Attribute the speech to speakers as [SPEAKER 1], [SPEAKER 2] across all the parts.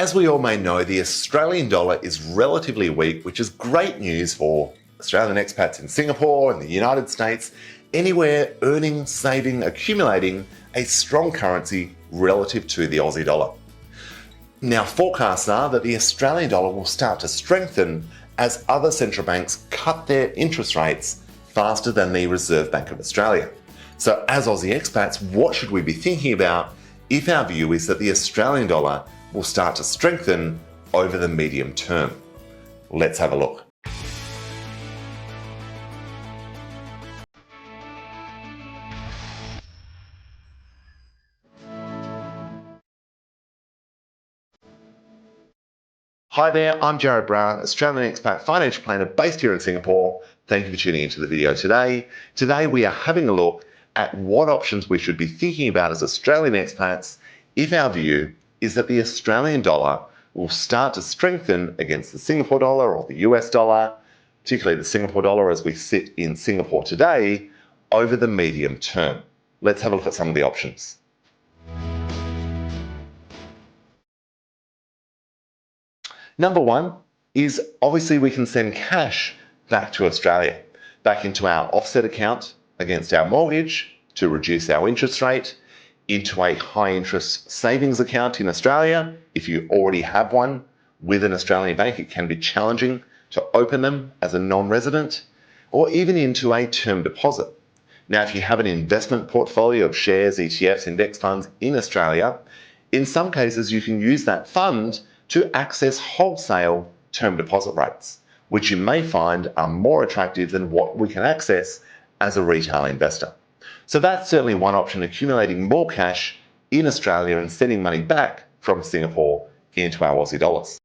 [SPEAKER 1] As we all may know, the Australian dollar is relatively weak, which is great news for Australian expats in Singapore and the United States, anywhere earning, saving, accumulating a strong currency relative to the Aussie dollar. Now, forecasts are that the Australian dollar will start to strengthen as other central banks cut their interest rates faster than the Reserve Bank of Australia. So as Aussie expats, what should we be thinking about if our view is that the Australian dollar will start to strengthen over the medium term? Let's have a look. Hi there, I'm Jared Brown, Australian expat financial planner based here in Singapore. Thank you for tuning into the video today. Today we are having a look at what options we should be thinking about as Australian expats if our view is that the Australian dollar will start to strengthen against the Singapore dollar or the US dollar, particularly the Singapore dollar as we sit in Singapore today, over the medium term. Let's have a look at some of the options. Number one is obviously we can send cash back to Australia, back into our offset account against our mortgage to reduce our interest rate, into a high interest savings account in Australia. If you already have one with an Australian bank, it can be challenging to open them as a non-resident, or even into a term deposit. Now, if you have an investment portfolio of shares, ETFs, index funds in Australia, in some cases you can use that fund to access wholesale term deposit rates, which you may find are more attractive than what we can access as a retail investor. So that's certainly one option, accumulating more cash in Australia and sending money back from Singapore into our Aussie dollars.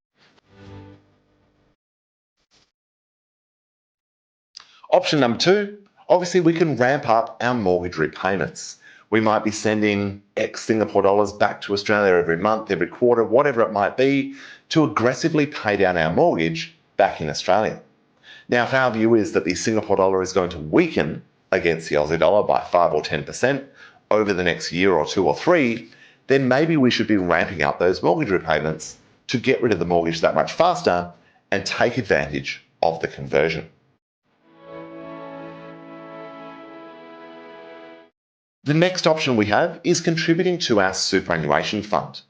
[SPEAKER 1] Option number two, obviously we can ramp up our mortgage repayments. We might be sending X Singapore dollars back to Australia every month, every quarter, whatever it might be, to aggressively pay down our mortgage back in Australia. Now, if our view is that the Singapore dollar is going to weaken against the Aussie dollar by 5 or 10% over the next year or two or three, then maybe we should be ramping up those mortgage repayments to get rid of the mortgage that much faster and take advantage of the conversion. The next option we have is contributing to our superannuation fund.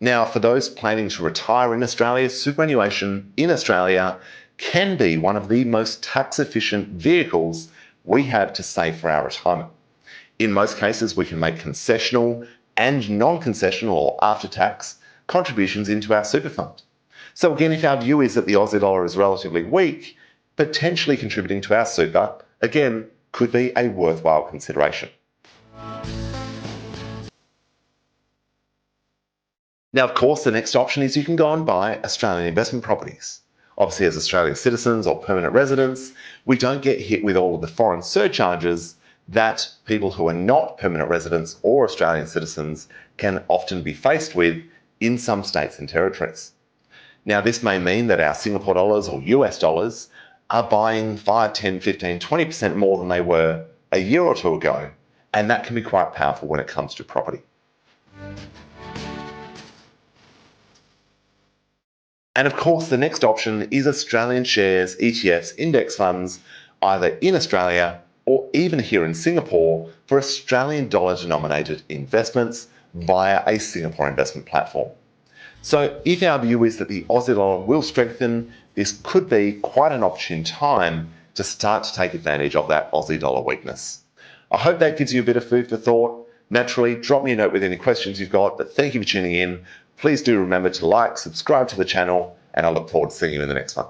[SPEAKER 1] Now, for those planning to retire in Australia, superannuation in Australia can be one of the most tax-efficient vehicles we have to save for our retirement. In most cases, we can make concessional and non-concessional or after-tax contributions into our super fund. So again, if our view is that the Aussie dollar is relatively weak, potentially contributing to our super, again, could be a worthwhile consideration. Now, of course, the next option is you can go and buy Australian investment properties. Obviously, as Australian citizens or permanent residents, we don't get hit with all of the foreign surcharges that people who are not permanent residents or Australian citizens can often be faced with in some states and territories. Now, this may mean that our Singapore dollars or US dollars are buying 5, 10, 15, 20% more than they were a year or two ago, and that can be quite powerful when it comes to property. And of course, the next option is Australian shares, ETFs, index funds, either in Australia or even here in Singapore for Australian dollar denominated investments via a Singapore investment platform. So if our view is that the Aussie dollar will strengthen, this could be quite an opportune time to start to take advantage of that Aussie dollar weakness. I hope that gives you a bit of food for thought. Naturally, drop me a note with any questions you've got, but thank you for tuning in. Please do remember to like, subscribe to the channel, and I look forward to seeing you in the next one.